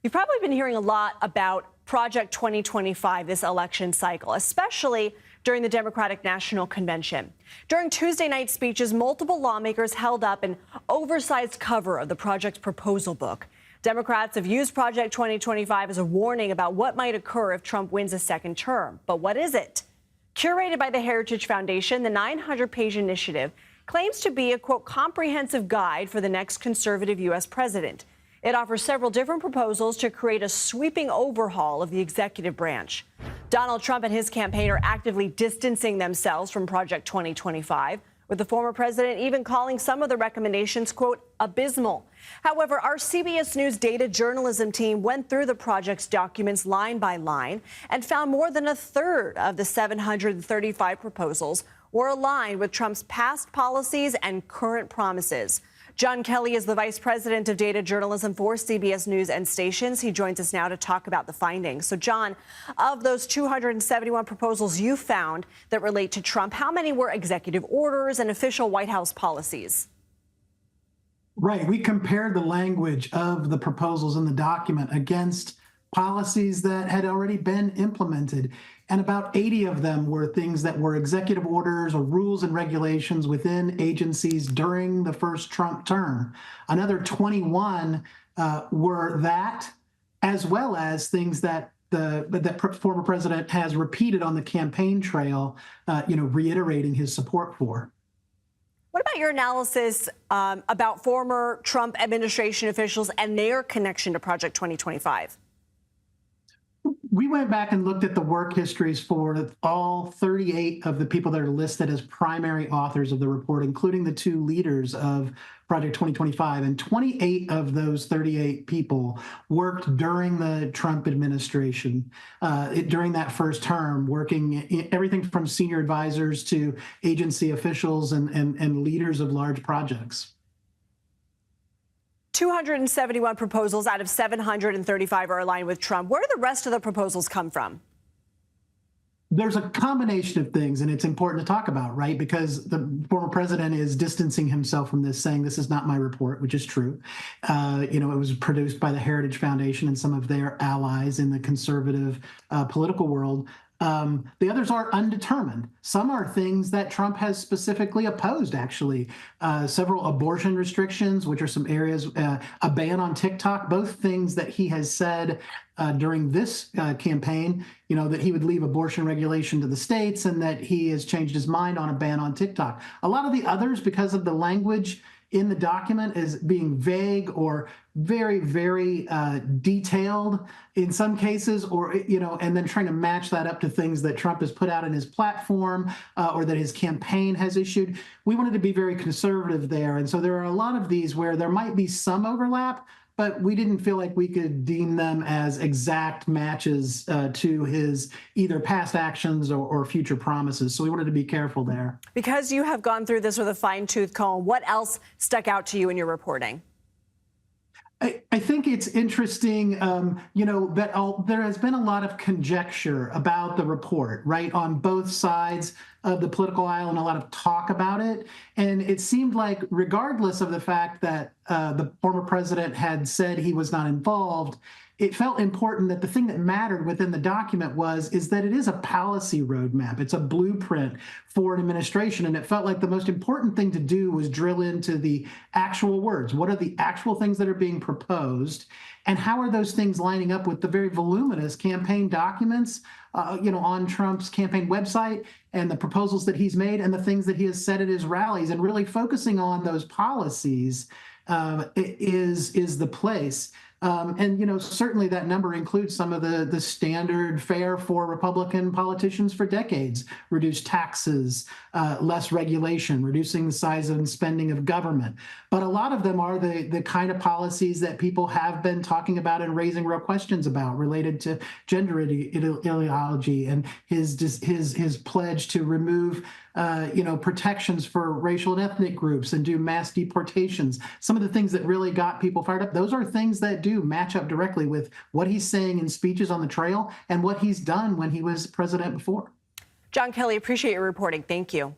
You've probably been hearing a lot about Project 2025 this election cycle, especially during the Democratic National Convention. During Tuesday night speeches, multiple lawmakers held up an oversized cover of the project's proposal book. Democrats have used Project 2025 as a warning about what might occur if Trump wins a second term. But what is it? Curated by the Heritage Foundation, the 900-page initiative claims to be a, quote, comprehensive guide for the next conservative U.S. president. It offers several different proposals to create a sweeping overhaul of the executive branch. Donald Trump and his campaign are actively distancing themselves from Project 2025, with the former president even calling some of the recommendations, quote, abysmal. However, our CBS News data journalism team went through the project's documents line by line and found more than a third of the 735 proposals were aligned with Trump's past policies and current promises. John Kelly is the vice president of data journalism for CBS News and Stations. He joins us now to talk about the findings. So, John, of those 271 proposals you found that relate to Trump, how many were executive orders and official White House policies? Right. We compared the language of the proposals in the document against policies that had already been implemented. And about 80 of them were things that were executive orders or rules and regulations within agencies during the first Trump term. Another 21 were that, as well as things that the former president has repeated on the campaign trail, reiterating his support for. What about your analysis about former Trump administration officials and their connection to Project 2025? We went back and looked at the work histories for all 38 of the people that are listed as primary authors of the report, including the two leaders of Project 2025. And 28 of those 38 people worked during the Trump administration, during that first term, working everything from senior advisors to agency officials and leaders of large projects. 271 proposals out of 735 are aligned with Trump. Where do the rest of the proposals come from? There's a combination of things, and it's important to talk about, right? Because the former president is distancing himself from this, saying this is not my report, which is true. It was produced by the Heritage Foundation and some of their allies in the conservative political world. The others are undetermined. Some are things that Trump has specifically opposed, actually. Several abortion restrictions, which are some areas, a ban on TikTok, both things that he has said during this campaign, that he would leave abortion regulation to the states and that he has changed his mind on a ban on TikTok. A lot of the others, because of the language in the document is being vague or very, very detailed in some cases, or, and then trying to match that up to things that Trump has put out in his platform or that his campaign has issued. We wanted to be very conservative there. And so there are a lot of these where there might be some overlap, but we didn't feel like we could deem them as exact matches to his either past actions or future promises. So we wanted to be careful there. Because you have gone through this with a fine-tooth comb, what else stuck out to you in your reporting? I think it's interesting, that there has been a lot of conjecture about the report, right, on both sides of the political aisle and a lot of talk about it. And it seemed like regardless of the fact that the former president had said he was not involved, it felt important that the thing that mattered within the document is that it is a policy roadmap. It's a blueprint for an administration. And it felt like the most important thing to do was drill into the actual words. What are the actual things that are being proposed? And how are those things lining up with the very voluminous campaign documents, on Trump's campaign website and the proposals that he's made and the things that he has said at his rallies, and really focusing on those policies is the place. Certainly that number includes some of the standard fare for Republican politicians for decades: reduced taxes, less regulation, reducing the size and spending of government. But a lot of them are the kind of policies that people have been talking about and raising real questions about, related to gender ideology and his pledge to remove protections for racial and ethnic groups and do mass deportations. Some of the things that really got people fired up, those are things that do match up directly with what he's saying in speeches on the trail and what he's done when he was president before. John Kelly, appreciate your reporting. Thank you.